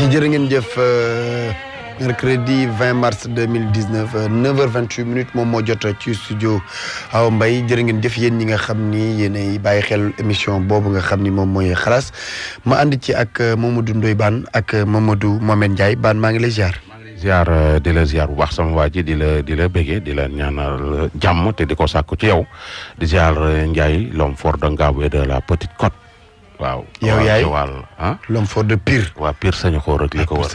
ci jërë ngeen jëf mercredi 20 mars 2019 9h28 moom moo jot ci studio Awa Mbaye jërë ngeen jëf yéen ñi nga xam ni yéenay bàyyi xel émission boobu nga xam ni moom mooy xalaas ma ànd ci ak Mamadou Ndoye Bane ak Mamadou Mohamed Ndiaye Bane maa ngi lay ziar. di la ziar bu baax sama waa ji di la béggee di la ñaanal jàmm te di ko sàkku ci yow di ziar Ndiaye l'homme fort de Ngabou et de la Petite Côte. waaw yow yaay l'homme fort de Pire. waa Pire sañu xoor ak li ko wër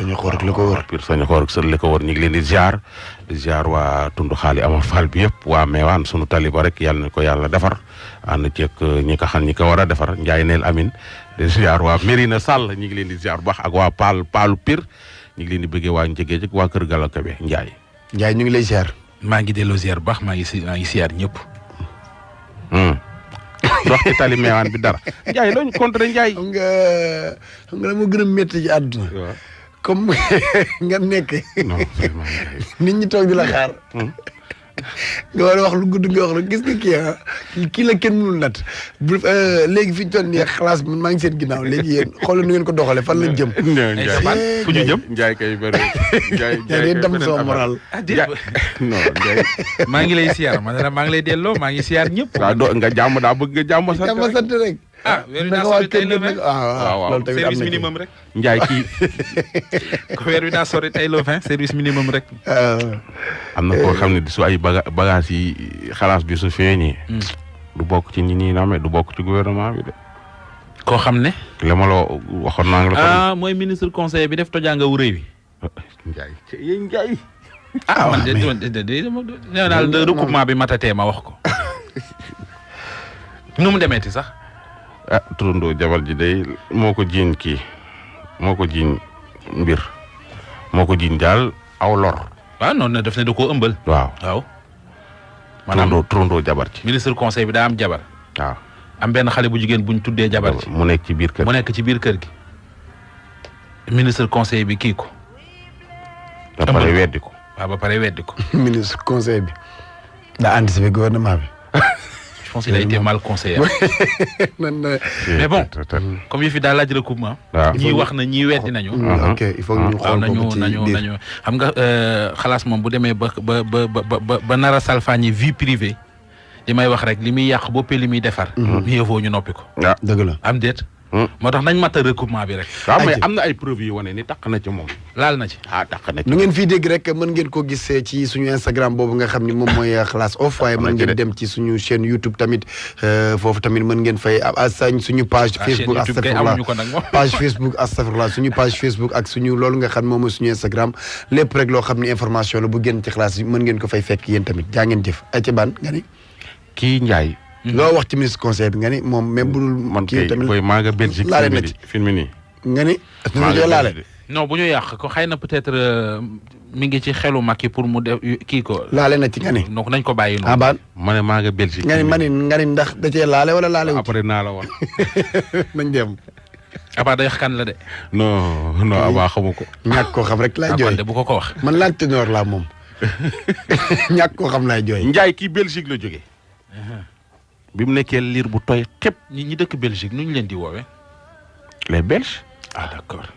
Pire sañu xoor ak li ko wër ñu ngi leen di ziar waa tund xaali Amar Fall bi yëpp waa Meewaan sunu taliba rek yàlla na ko yàlla defar ànd ceeg ñi ko xam ñi ko war a defar Ndiaye neel amin di ziar waa Mérina Sall ñu ngi leen di ziar bu baax ak waa Paalu Pire ñu ngi leen di bëggee waa Njëgee ak waa Kër Gala Kebe Ndiaye ñu ngi lay ziar. maa ngi delloo ziar bu baax maa ngi ziar ñëpp. dox ci tali Meewaan bi dara Ndiaye looñu contre Ndiaye. xam nga dama gën a métti ci àdduna. comme nga nekk. non nit ñi toog di la xaar. nga war a wax lu gudd nga wax lu gis nga kii la kenn mënul nat bu léegi fi ñu toll nii xalaas man maa ngi seen ginnaaw léegi yéen xoolal nu ngeen ko doxalee fan lañ jëm. fu ñu jëm Ndiaye kay bëri Ndiaye day dem sama moral. non Ndiaye. maa ngi lay siyaar man maa ngi lay delloo maa ngi siyaar ñëpp. waaw nga jàmm daa bëgg nga jàmm sant rek. weer wi daa sori tey le 20 waaw loolu tamit am service na minimum rek. Ndiaye kii. weer wi daa sori tey le 20 service minimum rek. am na koo xam ne su ay bagage yi xalaas bi su feeñee. du bokk ci ñi nii naame du bokk ci gouvernement bi de. koo xam ne. la ma la waxoon naa la. mooy ministre conseiller bi def tojaanga wu rëy wi. Ndiaye. man nee daal de recoupement bi matatee ma wax ko. nu mu demeeti sax. turandoo jabar ji day moo ko jiiñ mbir moo ko jiiñ daal aw lor. waaw noonu na def ne da koo ëmbal. waaw. maanaam turandoo jabar ji. ministre conseil bi daa am jabar. waaw am benn xale bu jigéen buñ tuddee jabar ji. mu nekk ci biir kër gi. ministre conseil bi kii ko. ba pare weddi ko. waaw ba pare weddi ko. ministre conseil bi daa anticipé gouvernement bi. je pense qu'il a été mal conseillé. mais bon comme yi fi daal laaj recoupement. ñii wax na ñii weddi nañu. ok il faut ñu xool nañu xam nga xalaas moom bu demee ba nar a salfaañi vie privée li may wax rek li muy yàq boppee li muy defar. mieux vaut ñu noppi ko. dëgg la am déet. moo tax nañ mat a recoupement bi rek. waaw mais am na ay preuves yu wane ni taq na ci moom. laal na ci. taq na ci. nu ngeen fii dégg rek mën ngeen ko gis ci suñu Instagram boobu nga xam ni moom mooy xalaas off waaye mën ngeen dem ci suñu chaîne YouTube tamit foofu tamit mën ngeen fay sañ suñu page Facebook astafurlah page Facebook astafurlah suñu page Facebook ak suñu loolu nga xam moom mooy suñu Instagram lépp rek loo xam ni information la bu génn ci xalaas yi mën ngeen ko fay fekk yéen tamit jaa ngeen jëf ay ci ban nga ni kii Ndiaye. loo wax ci ministre conseil bi nga ni moom même bu dul. man kay booy maa nga Belgique laale na ci film nii. nga ni. maa ngi laale. non bu ñu yàq ko xëy na peut-être mi ngi ci xelu Macky pour mu def kii ko. laale na ci nga ni. donc nañ ko bàyyi noonu. abaan ma ne maa nga Belgique. nga ni nga ni ndax da cee laale wala laale wu. après naa la woon. nañ dem. abaa day kan la de. non abaa xamu ko. ñàkk koo xam rek laay jooy de bu ko wax. man laaj ténor laa moom ñàkk koo xam laay jooy. Ndiaye kii Belgique la jógee. bi mu nekkee liir bu tooy xëpp. ñi dëkk Belgique nu ñu leen di woowee. les Belges. d'accord.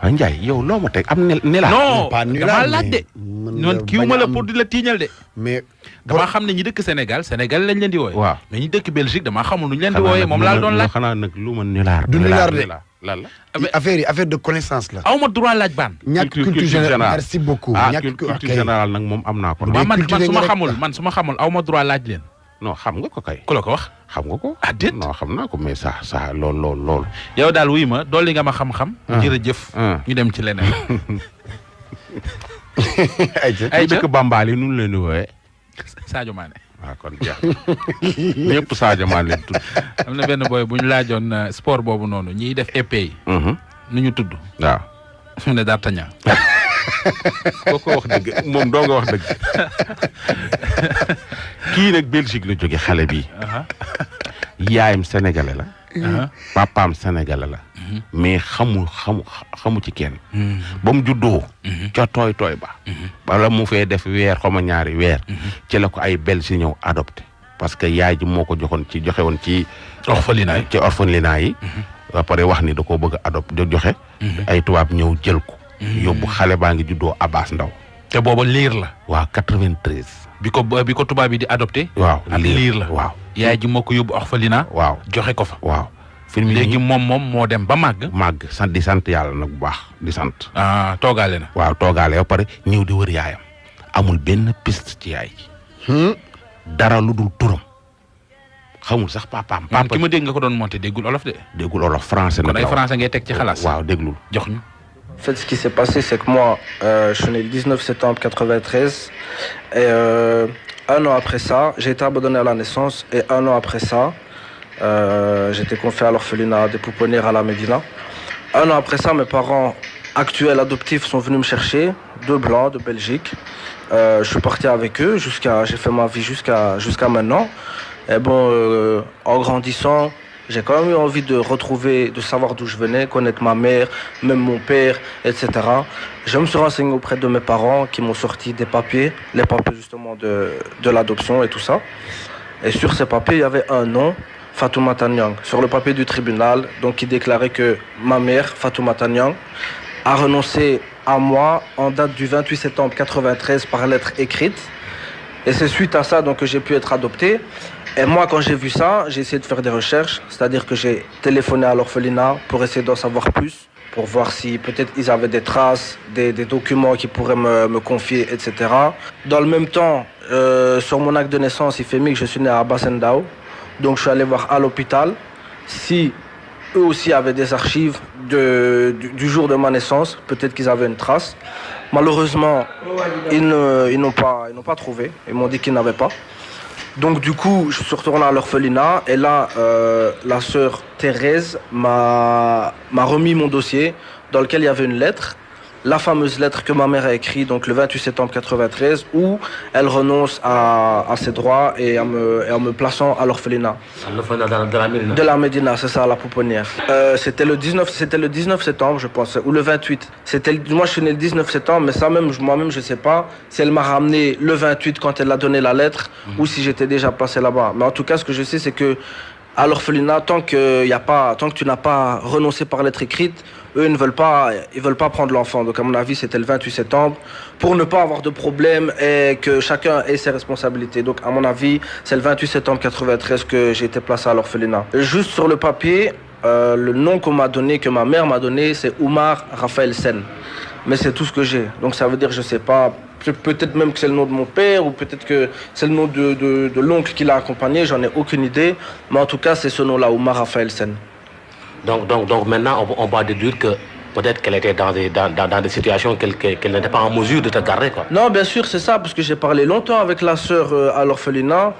Ndiaye yow loo ma teg am ne la. non damaa laaj de. noonu kiiw ma la pour di la tiiñal de. mais damaa xam ne ñi dëkk Sénégal lañ leen di woowee. waaw mais ñi dëkk Belgique damaa xamul nu ñu leen di woowee moom laal doon laaj. xanaa nag lu ma nulaar. du nulaar de lan la. affaire de connaissance la. aw ma droit laaj baan. ñàkk culture générale merci beaucoup. ñàkk culture générale nag moom am naa ko. man su ma xamul aw ma droit laaj leen. non xam nga ko kay. ku la ko wax. xam nga ko. déet non xam naa ko mais ça lool. yow daal wuy ma dolli nga ma xam-xam. jërëjëf. ñu dem ci leneen. ay dëkk Bambali nu leen di wooyee. Sadio Mané. waaw kon jeex ñëpp Sadio Mané leen tudd. am na benn boy bu ñu laajoon sport boobu noonu ñiy def épée yi. nu ñu tudd. waaw. su ne D'Artagnan. koo ko wax dëgg moom doo nga wax dëgg. kii nag Belgique la jóge xale bi. yaayam sénégalais la. papaam sénégalais la. mais xamu ci kenn. ba mu juddoo. ca tooy ba. wala mu fee def weer xaw ma ñaari weer. ci la ko ay Belge ñëw adopté. parce que yaay ji moo ko joxe woon ci. orphelinat yi. ba pare wax ni da koo bëgg a adopté joxe. ay tubaab ñëw jël ko. yóbbu xale baa ngi juddoo Abbas Ndaw. te booba liir la. waaw 93. bi ko tubaab yi di adopté. waaw liir la waaw. yaay ji moo ko yóbbu orphelinat. waaw joxe ko fa. waaw. film léegi moom moo dem ba màgg. di sant yàlla nag bu baax di sant. toogaale na. waaw toogaale ba pare ñëw di wër yaayam. amul benn piste ci yaay ji. dara lu dul turam. xamul sax papaam. papa ki ma dégg nga ko doon monté déggul olof de. déggul olof français kon ay français ngay teg ci xalaas. waaw déglul jox ñu. En fait, ce qui s'est passé, c'est que moi, je suis né le 19 septembre 93. Et un an après ça, j'ai été abandonné à la naissance. Et un an après ça, j'ai été confié à l'orphelinat des pouponnières à la Médina. Un an après ça, mes parents actuels adoptifs sont venus me chercher, 2 blancs de Belgique. Je suis parti avec eux, j'ai fait ma vie jusqu'à maintenant. Et bon, en grandissant, j'ai quand même eu envie de savoir d'où je venais, connaître ma mère, même mon père, etc. Je me suis renseigné auprès de mes parents qui m'ont sorti des papiers, les papiers justement de l'adoption et tout ça. Et sur ces papiers, il y avait un nom, Fatoumata Niang, sur le papier du tribunal, donc qui déclarait que ma mère, Fatoumata Niang, a renoncé à moi en date du 28 septembre 93 par lettre écrite. Et c'est suite à ça donc, que j'ai pu être adopté. Et moi, quand j'ai vu ça, j'ai essayé de faire des recherches, c'est-à-dire que j'ai téléphoné à l'orphelinat pour essayer d'en savoir plus, pour voir si peut-être ils avaient des traces, des documents qui pourraient me confier, etc. Dans le même temps, sur mon acte de naissance, il fait mis que je suis né à Abbas Ndao. Donc je suis allé voir à l'hôpital si eux aussi avaient des archives du jour de ma naissance, peut-être qu'ils avaient une trace. Malheureusement, ils n'ont pas trouvé, ils m'ont dit qu'ils n'avaient pas. Donc du coup, je suis retourné à l'orphelinat et là, la sœur Thérèse m'a remis mon dossier dans lequel il y avait une lettre, la fameuse lettre que ma mère a écrite donc le 28 septembre 93 où elle renonce à ses droits et en me plaçant à l'orphelinat. De la Médina, c'est ça, à la pouponnière. C'était le 19 septembre, je pense, ou le 28. Moi, je suis né le 19 septembre, mais ça moi-même, je sais pas si elle m'a ramené le 28 quand elle a donné la lettre ou si j'étais déjà placé là-bas. Mais en tout cas, ce que je sais, c'est que à l'orphelinat, tant que tu n'as pas renoncé par lettre écrite, eux ils veulent pas prendre l'enfant. Donc à mon avis, c'était le 28 septembre pour ne pas avoir de problème et que chacun ait ses responsabilités. Donc à mon avis, c'est le 28 septembre 93 que j'ai été placé à l'orphelinat. Juste sur le papier, le nom que ma mère m'a donné, c'est Oumar Raphaël Sen. Mais c'est tout ce que j'ai. Donc ça veut dire, je sais pas, peut-être même que c'est le nom de mon père ou peut-être que c'est le nom de l'oncle qui l'a accompagné, j'en ai aucune idée. Mais en tout cas, c'est ce nom-là, Oumar Raphaël Sen. Donc maintenant, on va déduire que peut-être qu'elle était dans des situations qu'elle n'était pas en mesure de te garder, quoi. Non, bien sûr, c'est ça, parce que j'ai parlé longtemps avec la sœur à l'orphelinat.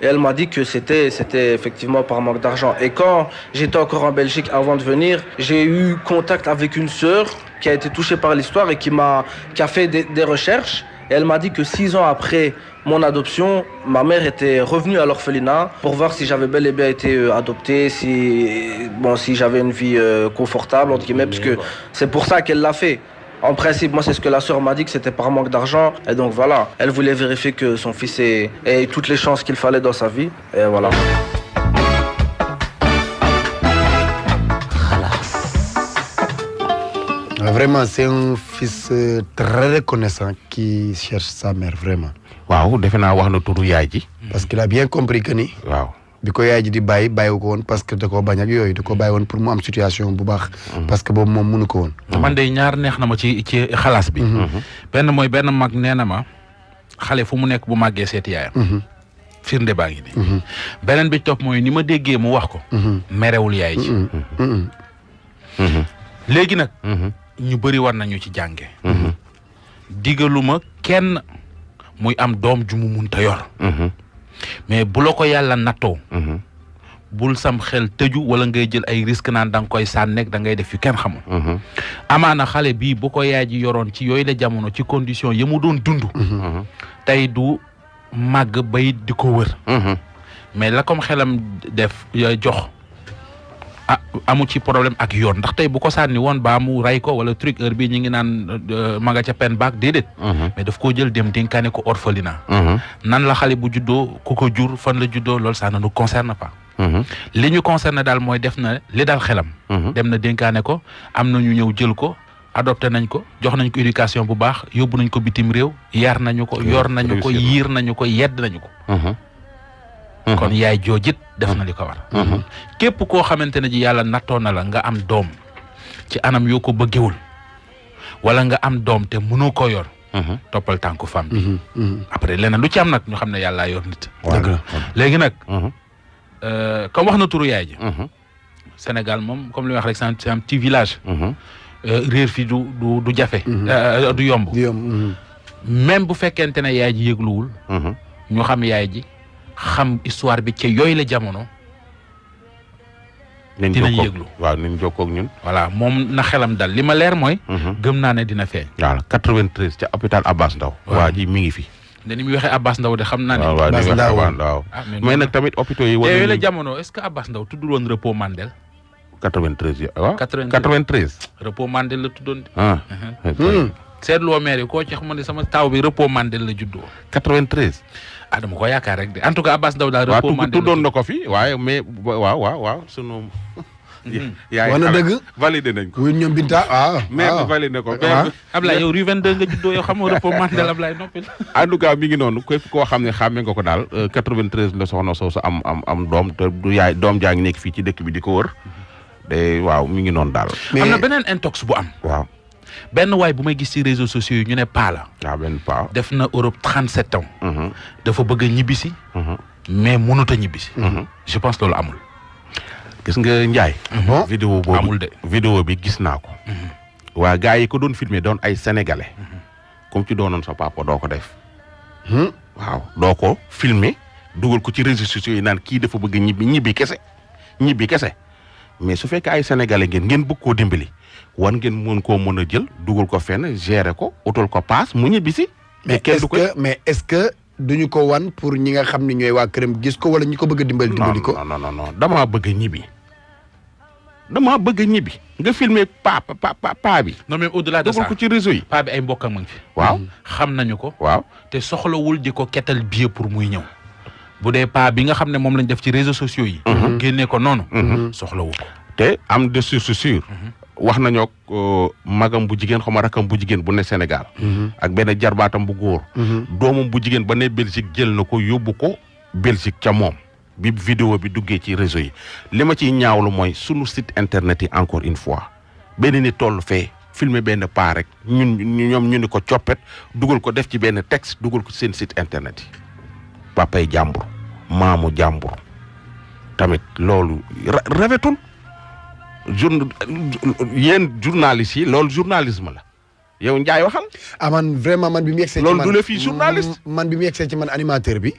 Et elle m'a dit que c'était effectivement par manque d'argent. Et quand j'étais encore en Belgique avant de venir, j'ai eu contact avec une sœur qui a été touchée par l'histoire et qui a fait des recherches. Et elle m'a dit que 6 ans après mon adoption, ma mère était revenue à l'orphelinat pour voir si j'avais bel et bien été adopté, si j'avais une vie confortable, entre guillemets, parce que c'est pour ça qu'elle l'a fait. En principe, moi, c'est ce que la sœur m'a dit, que c'était par manque d'argent. Et donc, voilà, elle voulait vérifier que son fils ait toutes les chances qu'il fallait dans sa vie. Et voilà. Vraiment, c'est un fils très reconnaissant qui cherche sa mère, vraiment. Waaw, defe naa wax na turu yaay ji. Parce qu'il a bien compris que ni. Waaw. bi ko yaay ji di bàyyiwu ko woon parce que da koo bañ ak yooyu da koo bàyyi woon pour mu am situation bu baax. parce que boobu moom mënu ko woon. man de ñaar neex na ma ci xalaas bi. benn mag nee na ma xale fu mu nekk bu màggee seeti yaayam. firnde baa ngi nii. beneen bi topp mooy ni ma déggee mu wax ko. merewul yaay ji. léegi nag. ñu bëri war nañu ci jànge. digaluma kenn muy am doom ju mu munta yor. mais bu la ko yàlla nattoo. bul sam xel tëju wala ngay jël ay risque naan da nga koy sànneeg da ngay def yu kenn xamul. amaana xale bii bu ko yaay ji yoroon ci yooyu la jamono ci condition yi mu doon dund. tey du màgg bay di ko wër. mais la comme xelam def jox amu ci problème ak yoon ndax tey bu ko sànni woon baa mu ray ko wala truc heure bii ñu ngi naan maga ca pen baak déedéet. mais daf koo jël dem dénkaane ko orphelinat. nan la xale bu juddoo ku ko jur fan la juddoo loolu ça ne nous concerne pas. li ñu concerné daal mooy def na li daal xelam. dem na dénkaane ko am na ñu ñëw jël ko adopté nañ ko jox nañ ko éducation bu baax yóbbu nañ ko bitim réew yar nañu ko yor nañu ko yiir nañu ko yedd nañu ko. kon yaay joojit def na li ko war. képp koo xamante ne ji yàlla nattoo na la nga am doom ci anam yoo ko bëggewul wala nga am doom te mënoo ko yor. toppal tànku femme bi. après leneen lu ci am nag ñu xam ne yàllaa yor nit. léegi nag. comme wax na turu yaay ji. Sénégal moom comme li wax rek c'est un petit village. réer fi du jafe. du yomb. même bu fekkente ne yaay ji yëgluwul. ñu xam yaay ji xam histoire bi ca yooyu la jamono. dinañ yëglu waaw nañ jokkoo ak ñun. voilà moom na xelam dal li ma leer mooy. gëm naa ne dina feeñ. voilà 93 ca hôpital Abass Ndao. waa ji mi ngi fi. ne ni muy waxee Abass Ndao de xam naa ne. waaw waaw mais nag tamit hôpitaux yi. yooyu la jamono est-ce que Abass Ndao tuddul woon repos Mandel. 93 waaw 93. repos Mandel la tuddoon. seetloo maire yi koo ci xam ne sama taw bi repos Mandel la juddoo. 93. dama ko yaakaar rek de en tout cas Abass Ndao daal repos Mandel tuddoon na ko fi waaye mais waaw sunu. yaay wana dëgg validé nañ ko. wuy ñoom Binta maire bi validé ko. Ablaye yow rue 22 nga juddoo yow xam nga repos Mandel Ablaye noppil. en tout cas mi ngi noonu képp koo xam ne xàmme nga ko daal 93 la soxna soosu am doom te du yaay doom jaa ngi nekk fii ci dëkk bi di ko wër. de waaw mi ngi noonu daal. am na beneen intox bu am. waaw. benn waay bu may gis ci réseaux sociaux yi ñu ne paa la. waaw benn paa. def na Europe 37 ans. dafa bëgg a ñibbisi. mais mënut a ñibbisi. je pense loolu amul. gis nga Ndiaye. vidéo boobu amul de. vidéo bi gis naa ko. waa gars yi ko doon filmer doon ay sénégalais. comme ci doonoon sa papa doo ko def. waaw doo ko filmer dugal ko ci réseaux sociaux yi naan kii dafa bëgg ñibbi kese. mais su fekkee ay sénégalais ngeen bëgg koo dimbali wan ngeen mën koo mën a jël dugal ko fenn gérer ko utal ko paas mu ñibbisi. mais est-ce que duñu ko wan pour ñi nga xam ne ñooy waa këram gis ko wala ñi ko bëgg a dimbali ko. non damaa bëgg a ñibbi. nga filmer paa bi. non mais au-delà de ça dugal ko ci réseau yi. paa bi ay mbokkam ma ngi fi. waaw xam nañu ko. waaw te soxlawul di ko ketal billet pour muy ñëw. bu dee paa bi nga xam ne moom lañ def ci réseaux sociaux yi. génnee ko noonu. soxlawu ko. te am de source sûre. wax nañoo magam bu jigéen xaw ma rakam bu jigéen bu ne Sénégal. ak benn jarbaatam bu góor. doomam bu jigéen ba ne Belgique jël na ko yóbbu ko Belgique ca moom. bi vidéo bi duggee ci réseau yi li ma ciy ñaawlu mooy sunu site internet yi encore une fois benn nit toll fee filmer benn paa rek ñoom ñu ni ko coppet dugal ko def ci benn texte dugal ko seen site internet yi. papay jàmbur maamu jàmbur tamit loolu rafetul yéen journalistes yi loolu journalisme la yow Ndiaye waxal. man vraiment man bi mu yegsee ci loolu du la fii journaliste. man bi mu yegsee ci man animateur bi.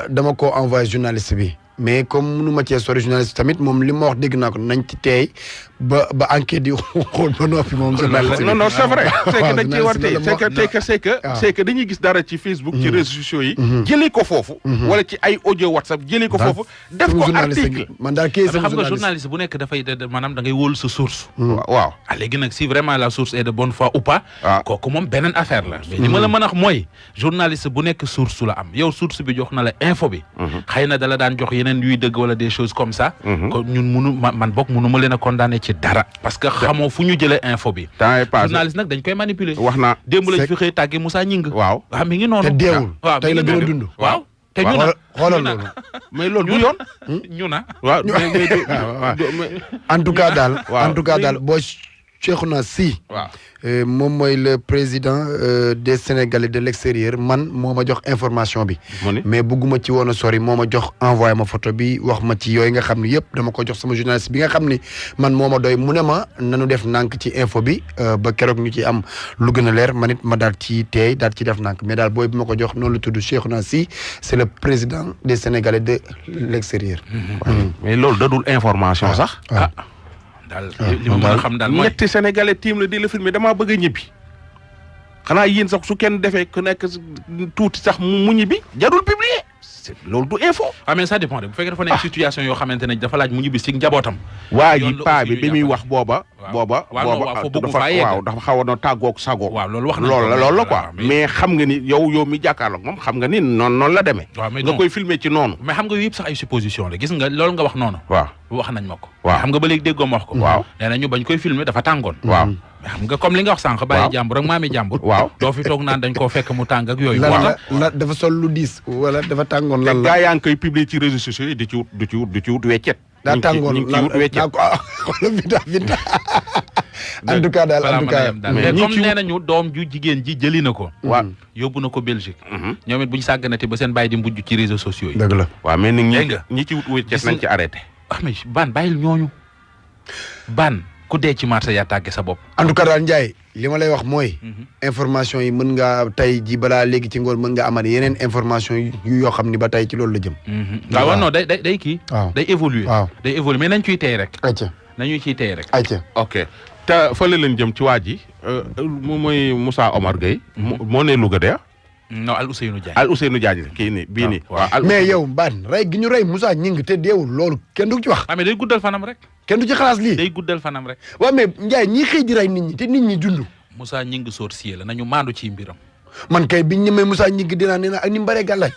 dama ko envoyé journaliste bi. mais comme mënu ma cee sori journaliste tamit moom li ma wax dégg naa ko nañ ci teey ba enquête yi xool ba noppi moom. non c'est vrai. c'est que dañ ciy war tey c'est que dañuy gis dara ci Facebook. ci réseaux sociaux yi. jëlee ko foofu. wala ci ay audio WhatsApp jëlee ko foofu. def ko article. man daal kii sama xam nga journaliste bu nekk dafay maanaam da ngay wóolu sa source. waaw léegi nag si vraiment la source est de bonne foi ou pas. kooku moom beneen affaire la. mais li ma la mën a wax mooy journaliste bu nekk source la am yow source bi jox na la info bi. xëy na dala daan jox yeneen yuy dëgg wala des choses comme ça. kon ñun man bokk mënu ma leen a condamné ci dara. parce que xamoo fu ñu jëlee info bi. journaliste nag dañ koy manipuler. wax naa démb lañ fi xëy tàgge Moussa Gningue. waaw mi ngi noonu. te deewul tey la gën a dund. waaw te ñu na xoolal loolu. mais loolu du yoon. ñu na waaw en tout cas daal boo Cheikhouna Sy. waaw moom mooy le président des Sénégalais de l'extérieur man moo ma jox information bi. mais bëgguma ci woon a sori moo ma jox envoyé ma photo bi wax ma ci yooyu nga xam ne yëpp dama ko jox sama journaliste bi nga xam ni man moo ma doy mu ne ma nanu def nànk ci info bi ba keroog ñu ci am lu gën a leer man it ma daal ci teey daal ci def nànk mais daal booy bi ma ko jox noonu la tudd Cheikhouna Sy c'est le président des Sénégalais de l'extérieur. mais loolu dadul information sax. daal li ma mën a xam daal mooy ñetti sénégalais tiim la di la filmer damaa bëgg a ñibbi xanaa yéen sax su kenn defee ku nekk tuuti sax mu ñibbi jarul publier loolu du info. mais ça dépend de bu fekkee dafa nekk situation yoo xamante ne dafa laaj mu ñibbi si njabootam. waa ji paa bi muy wax booba. booba dafa xawoon na tàggoog sago. waaw loolu wax nañ loolu la quoi mais xam nga ni yow mi jàkkaarloog moom xam nga ni noonu la demee. nga koy filmer ci noonu. mais xam nga yëpp sax ay supposition la gis nga loolu nga wax noonu. waaw wax nañ ma ko. waaw xam nga ba léegi déggoo ma wax ko. waaw nee na ñu bañ koy filmer dafa tàngoon. waaw xam nga comme li nga wax sànq. bàyyi jàmbur ak maami jàmbur. waaw doo fi toog naan dañ koo fekk mu tàng ak yooyu. la dafa sol lu diis wala dafa tàngoon lan la. gaa yaa ngi koy publier ci réseaux sociaux yi di ci wut weccet. daa tàngoon lan la xoolal vita en tout cas daal en tout cas mais comme nee nañu doom ju jigéen ji jëli na ko. waaw yóbbu na ko Belgique. ñoom it bu ñu sàgganate ba seen bàyyi di mbujj ci réseaux sociaux yi. dëgg la waaw mais nit ñi ci wut weccet nañ ci arrêté. ah mais ban bàyyil ñooñu ban ku dee ci marché yaa tàgge sa bopp. en tout cas daal Ndiaye li ma lay wax mooy. information yi mën nga tey ji balaa léegi ci ngoon mën nga amal yeneen information yu yoo xam ni ba tey ci loolu la jëm. waaw non day kii. waaw day évoluer. waaw day évoluer mais nañ ciy tey rek. ayca nañu ciy tey rek. ayca ok te fële leen jëm ci waa ji moom mooy Moussa Omar Gueye. moo ne Louga de non Al Ousseynou Diagne. Al Ousseynou Diagne kii nii bii nii. waaw mais yow Mbane rey gi ñu rey Moussa Gningue te deewul loolu kenn du ci wax. mais day guddal fanam rek. kenn du ci xalaas lii. day guddal fanam rek. waaw mais Ndiaye ñii xëy di rey nit ñi te nit ñi dund. Moussa Gningue sorcier la nañu maandu ci mbiram. man kay biñ ñemee Moussa Gningue dinaa nee na ak ni mu bëree gàllaaj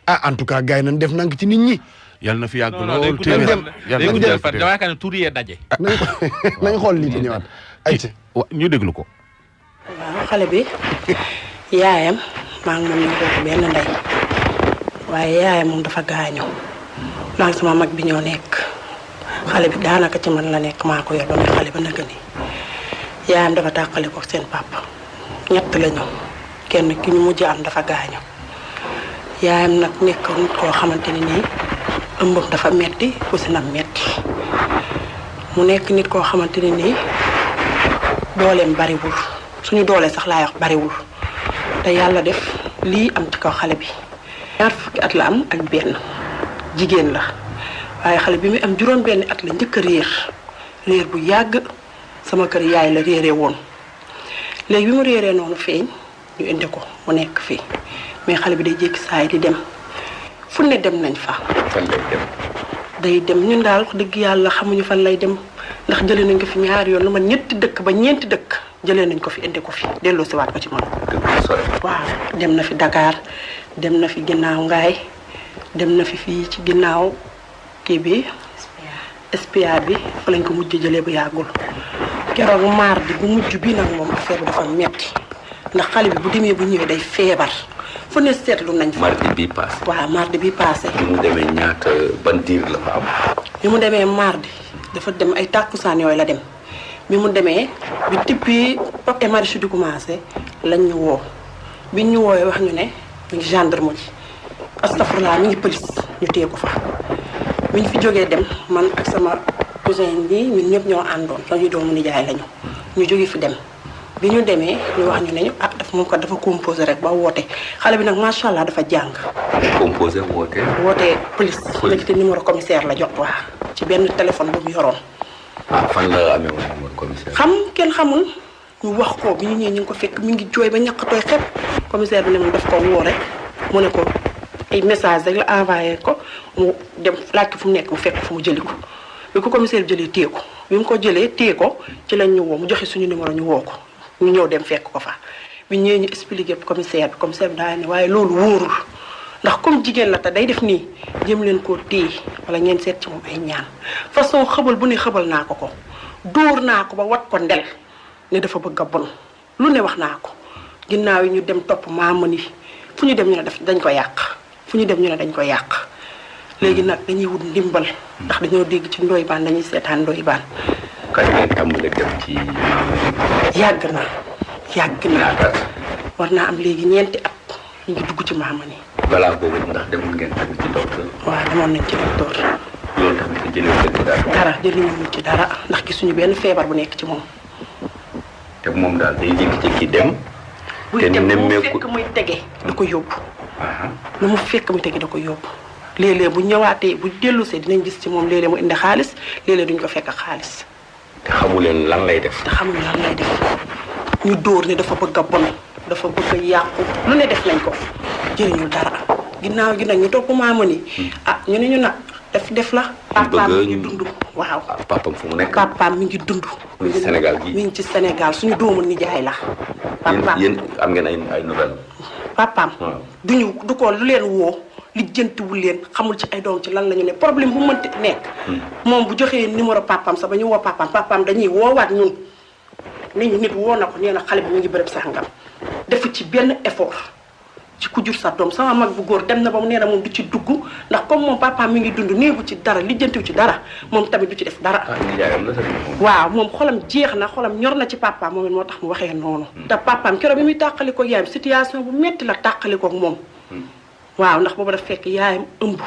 en tout cas gars yi nañ def nank ci nit ñi. yal na fi yàgg loolu day guddal fan dama yaakaar ne tur yee daje. nañ xool lii te ñëwaat ayca. ñu déglu ko. waaw xale bi yaayam maa ngi moom ñu bokk benn ndey waaye yaayam moom dafa gaañu maa ngi sama mag bi ñoo nekk xale bi daanaka ci man la nekk maa ko yor ba muy xale ba naka ni yaayam dafa tàqale ko seen papa ñett lañu kenn ki ñu mujj am dafa gaañu yaayam nag nekk nit koo xamante ne nii ëmbam dafa metti aussi nag metti mu nekk nit koo xamante ne nii dooleem bariwul suñu doole sax laay wax bariwul te yàlla def lii am ci kaw xale bi ñaar fukki at la am ak benn jigéen la waaye xale bi muy am juróom benn at la njëkk a réer bu yàgg sama kër yaay la réeree woon léegi bi mu réeree noonu feeñ ñu indi ko mu nekk fii mais xale bi day jékki saay di dem fu ne dem nañ fa. fan lay dem. day dem ñun daal wax dëgg yàlla xamuñu fan lay dem ndax jëlee nañ ko fi ñaari yoon lu ma ñetti dëkk ba ñeenti dëkk jëlee nañ ko fi indi ko fi delloo si waat ko ci man. waaw dem na fi Dakar dem na fi ginnaaw ngaay dem na fi fii ci ginnaaw kii bi SPA bi fa lañ ko mujj jëlee bu yàggul keroog mardi bu mujj bi nag moom affaire bi dafa metti ndax xale bi bu demee bu ñëwee day feebar fu ne seetlu nañ fa. mardi bii passé. waaw mardi bii passé. bi mu demee ñaata ban diir la fa am. bi mu demee mardi dafa dem ay tàkkusaan yooyu la dem bi mu demee bi tippi papier maraîcher di commencé lañ ñu woo bi ñu woowee wax ñu ne ñu ngi gendarme ji astafurlaa mi ngi police ñu téye ko fa. bi ñu fi jógee dem man ak sama cousin bi ñun ñëpp ñoo àndoon dañuy doomu nijaay lañu ñu jóge fi dem bi ñu demee ñu wax ñu ne ñu dafa moom kat dafa composé rek ba woote xale bi nag macha allah dafa jàng. composé woote. woote police. léegi te numéro commissaire la jot waa ci benn téléphone bu mu yoroon. fan la amee woon numéro commissaire. xam kenn xamul ñu wax ko bi ñu ñëwee ñu ngi ko fekk mi ngi jooy ba ñaqatooy xepp commissaire bi ne moom daf ko woo rek mu ne ko ay message rek la envoyé ko mu dem laaj ko fu mu nekk mu fekk fu mu jëli ko bi ko commissaire bi jëlee téye ko bi mu ko jëlee téye ko ci lañ ñu woo mu joxe suñu numéro ñu woo ko ñu ñëw dem fekk ko fa bi ñëwee ñu expliqué commissaire bi daa ne waaye loolu wóorul ndax comme jigéen la te day def nii jëm leen koo téye wala ngeen seet ci moom ay ñaan façon xëbal bu ne xëbal naa ko dóor naa ko ba wat ko ndel ne dafa bëgg a bon lu ne wax naa ko ginnaaw yi ñu dem topp maama ni fu ñu dem ñu ne dañ ko yàq fu ñu dem ñu ne dañ ko yàq léegi nag dañuy wut ndimbal ndax dañoo dégg ci ndoy baan dañuy seetaan ndoy baan. kañ ngeen tàmbalee dem ci maama ni. yàgg na war naa am léegi ñeenti at ñu ngi dugg ci maama ni. balaa boobu ndax demoon ngeen tamit ci docteur. waaw demoon nañ ci docteur. loolu tamit jëlee ci dara. dara jëliñu ci dara ndax gisuñu benn feebar bu nekk ci moom. te moom daal day jékki-jékki dem. buy dem lu mu fekk muy tege da ko yóbbu. lu mu fekk muy tege da ko yóbbu. léeg-léeg bu ñëwaatee bu dellusee dinañ gis ci moom léeg-léeg mu indi xaalis léeg-léeg duñ ko fekk xaalis. te xamu leen lan lay def. te xamuñu lan lay def ñu dóor ne dafa bëgg a bon dafa bëgg a yàqu lu ne def nañ ko jëriñu dara ginnaaw gi nag ñu topp maama ni ñu ne ñu nag def la. papaam mi ngi dund waaw. papaam fu mu nekk. papaam mi ngi dund. mi ngi ci Sénégal gi mi ngi ci Sénégal suñu doomu nijaay la. papaam yéen am ngeen ay nouvelles. papaam. du ko lu leen woo lijjantiwul leen xamul ci ay doom ci lan la ñu ne problème bu mënti nekk. moom bu joxee numéro papaam sax ba ñu woo papaam dañuy woowaat ñun. nit woo na ko nee na xale bi mu ngi bërëb sangam defu ci benn effort. ci ku jur sa doom sama mag bu góor dem na ba mu nee na moom du ci dugg ndax comme moom papa mi ngi dund néegu ci dara lijjantiw ci dara moom tamit du ci def dara. waaw moom xolam jeex na xolam ñor na ci papa moom it moo tax mu waxee noonu. te papaam keroog bi muy tàqali ko yaayam situation bu metti la tàqali ko moom. waaw ndax boobu dafa fekk yaayam ëmb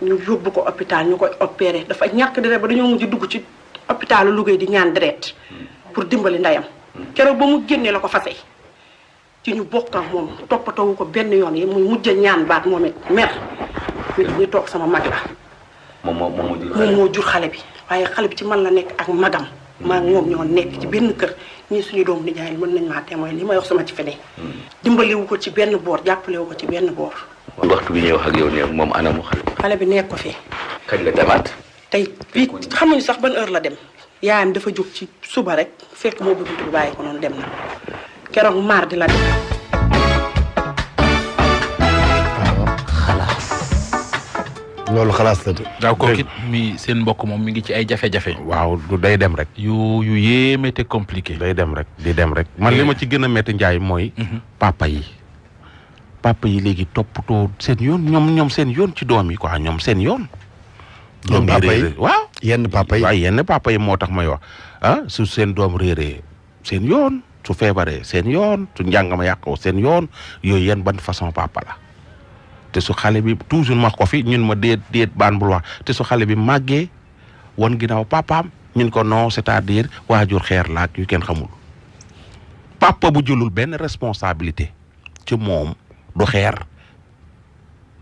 ñu yóbbu ko hôpital ñu koy opéré dafa ñàkk deret ba dañoo mujj dugg ci hôpitalu Louga di ñaan deret pour dimbali ndeyam keroog ba mu génnee la ko fase ci ñu bokk ak moom toppatoo ko benn yoon yi muy mujj ñaan baat moom it mer ñu toog sama mag la. moom moo jur xale bi waaye xale bi ci man la nekk ak magam. maa ngi moom ñoo nekk ci benn kër ñii suñu doom nijaay mën nañ maa témoin li may wax sama ci fene. dimbaliwu ko ci benn boor jàppalewu ko ci benn boor. waxtu bi ñuy wax ak yow ne moom anamu xale bi. xale bi nekk ko fi. kañ la demaat. tey bii xamuñu sax ban heure la dem yaayam dafa jóg ci suba rek fekk moo bëgg bi bàyyi ko noonu dem na. keroog mardi la dem. xalaas. loolu xalaas la de. daaw kooku it mi seen mbokk moom mi ngi ci ay jafe-jafe. waaw du day dem rek. yu yéeme te compliqué. day dem rek di dem rek. man li ma ci gën a métti Ndiaye mooy. papa yi léegi toppatoo seen yoon ñoom seen yoon ci doom yi quoi ñoom seen yoon. doom papa yi waaw. yenn papa yi waaw yenn papa yi moo tax may wax su seen doom réeree seen yoon. su feebaree seen yoon su njàngama yàqoo seen yoon yooyu yan ban façon papa la te su xale bi toujours ma ko fi ñun ma déet baan bul wax te su xale bi màggee won ginnaaw papaam ñun ko non c'est-à-dire waajur xeer laak yu kenn xamul papa bu jëlul benn responsabilité ci moom du xeer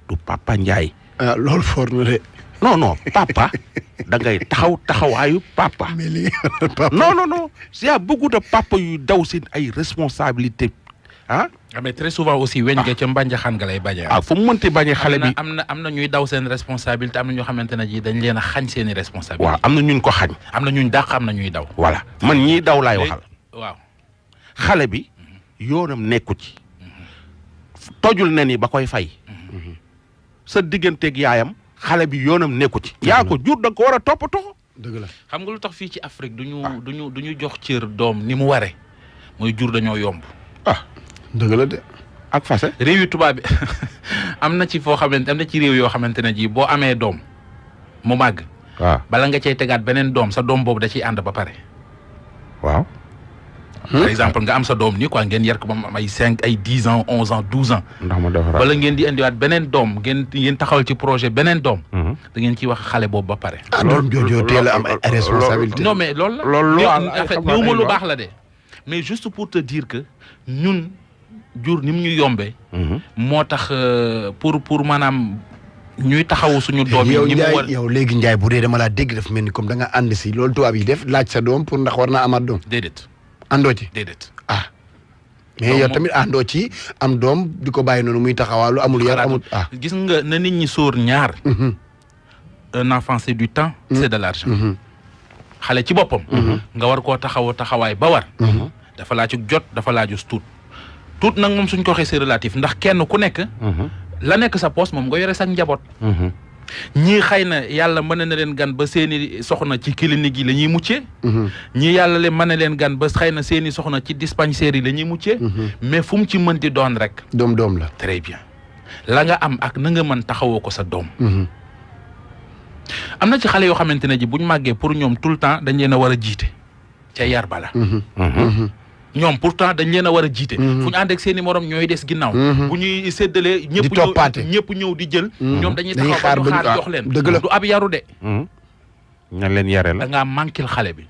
du papa Ndiaye. loolu for na de. non papa da ngay taxawaayu papa. mais li papa non y a beaucoup de papa yu daw seen ay responsabilité mais très souvent aussi weñ nga ca mbànjaxaan nga lay bañee. fu mu mënti bañee xale bi am na ñuy daw seen responsabilité am na ñoo xamante ne ji dañ leen a xañ seen i responsabilité. waaw am na ñuñ ko xañ. am na ñuñ dàq am na ñuy daw. voilà man ñii daw laay waxal. waaw xale bi yoonam nekku ci. tojul ne ni ba koy fay. sa digganteeg yaayam. xale bi yoonam nekku ci. yaa ko jur da nga ko war a toppatoo. dëgg la xam nga lu tax fii ci Afrique du ñu jox cër doom ni mu ware mooy jur dañoo yomb. dëgg la de. ak fase réew yu tubaab bi am na ci réew yoo xamante ne ji boo amee doom mu màgg. waaw bala nga cay tegaat beneen doom sa doom boobu da ciy ànd ba pare. waaw. par exemple nga am sa doom nii quoi ngeen yar ko ba mu am ay 5 ay 10 ans 11 ans 12 ans. ndax ma defaraat bala ngeen di indiwaat beneen doom ngeen taxawal ci projet beneen doom. da ngeen ciy wax xale boobu ba pare. loolu joojoo teel a am ay responsabilité. non mais loolu la. loolu en fait néew ma lu baax la de. mais juste pour te dire que ñun jur ni mu ñu yombee. moo tax pour maanaam ñuy taxawu suñu doom yi. ni mu war yow léegi Ndiaye bu dee dama laa dégg daf mel ni comme da nga ànd si loolu tubaab yi def laaj sa doom pour ndax war naa amaat doom. déedéet. àndoo ci déedéet. mais yow tamit àndoo ci am doom di ko bàyyi noonu muy taxawaalu amul yar amul gis nga na nit ñi sóor ñaar. un enfant c'est du temps. c'est de l'argent. xale ci boppam. nga war koo taxawaay ba war. dafa laaju jot dafa laaju tuut nag moom suñ ko waxee c'est relatif ndax kenn ku nekk. la nekk sa poos moom nga yore sax njaboot. ñii xëy na yàlla mën na leen gan ba seeni soxna ci clinique yi la ñuy muccee. ñii yàlla mën na leen gan ba xëy na seeni soxna ci dispensaire yi la ñuy muccee. mais fu mu ci mënti doon rek. doom la. très bien la nga am ak na nga mën taxawoo ko sa doom. am na ci xale yoo xamante ne ji buñ màggee pour ñoom tout le temps dañ leen a war a jiite ca yar bala. ñoom pourtant dañ leen a war a jiite. fu ñu ànd ak seen i morom ñooy des ginnaaw. bu ñuy séddalee ñëpp ñëw di jël. ñoom dañuy taxaw ba ñu xaar jox leen. dëgg la du ab yaru de. ña leen yare la da ngaa manquil xale bi.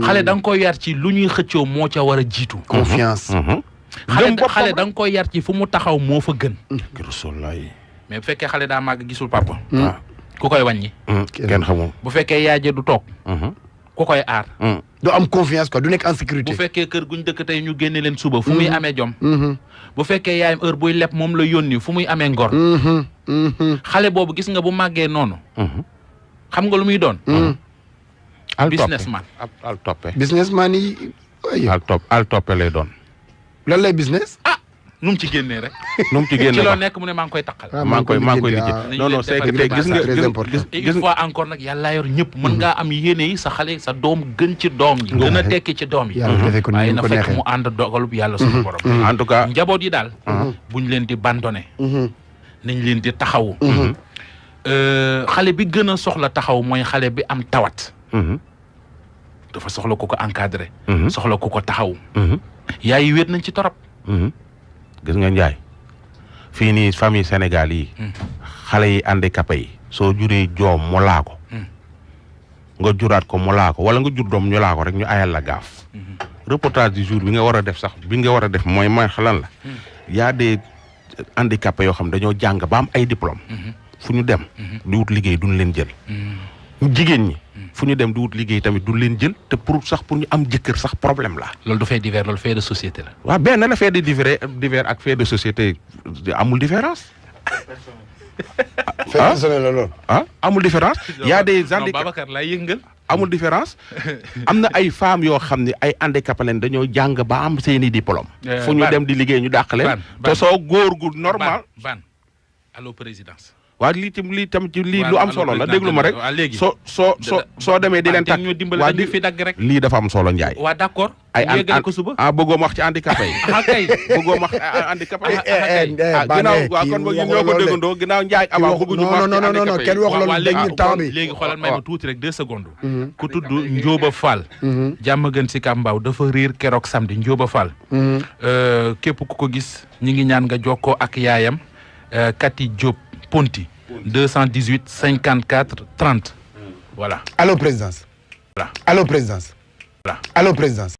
xale da nga koy yar ci lu ñuy xëccoo moo ca war a jiitu. confiance. xale da nga koy yar ci fu mu taxaw moo fa gën. mais bu fekkee xale daa màgg gisul papa. ku koy wàññi. kenn xamul. bu fekkee yaay ja du toog. ku koy aar. du am confiance quoi du nekk en sécurité. bu fekkee kër guñ dëkk tey ñu génne leen suba fu muy amee jom. bu fekkee yaayam heure buy leb moom la yónni fu muy amee ngor. xale boobu gis nga bu màggee noonu. xam nga lu muy doon. businessman. al toppe. businessman yi. al toppe lay doon. lan lay business. nu mu ci génnee rek. nu mu ci génnee ci loo nekk mu ne maa ngi koy takkal. maa ngi koy lijjanti non non c'est que gis nga une fois encore nag yàlla yor ñëpp mën ngaa am yéene yi sa xale sa doom gën ci doom yi. gën a tekki ci doom yi. waaye na fekk mu ànd dogalub yàlla suñu borom. en tout cas njaboot yi daal. buñ leen di bandone. nañ leen di taxawu. xale bi gën a soxla taxaw mooy xale bi am tawat. dafa soxla ku ko encadré. soxla ku ko taxaw. yaay yi wéet nañ ci torop. gis nga Ndiaye fii nii famille Sénégal yi xale yi handicapé yi soo juree joom mu laa ko nga juraat ko mu laa ko wala nga jur doom ñu laa ko rek ñu ayal la gaaf reportage du jour bi nga war a def sax bi nga war a def mooy xalan la y a des handicapés yoo xam dañoo jàng ba am ay diplôme fu ñu dem di wut liggéey duñ leen jël jigéen ñi fu ñu dem di wut liggéey tamit du leen jël te pour ñu am jëkkër sax problème la. loolu du fait divers loolu fait de société la. waaw benn la fait de divers ak fait de société amul différence. fait personnel la loolu. amul différence. y a des handicapés Babacar lay yëngal. amul différence am na ay femmes yoo xam ne ay handicapé leen dañoo jàng ba am seeni diplôme. fu ñu dem di liggéey ñu dàq leen. te soo góor gu normal. allo présidence. waaw lii tam ci lii lu am solo la déglu ma rek soo demee di leen tàkk waa di fi dagg rek lii dafa am solo Ndiaye. waa d'accord ay ko suba bëggoo ma wax ci handicapé yi. kay bëggoo ma wax handicapé yi. ginnaaw waa kon ñu ñoo ko déggandoo ginnaaw Ndiaye avant bëgguñu ma wax ci handicapé yi. kenn wax loolu dañu temps bi léegi xoolal may ma tuuti rek 2 secondes. ku tudd Njóoba Fall. jàmm gën si Kambaaw dafa réer keroog samedi Njóoba Fall. képp ku ko gis ñi ngi ñaan nga jokkoo ak yaayam Kati Diop Ponti 218 54 30 voilà. Allô présidence. Voilà. Allô présidence. Voilà. Allô présidence.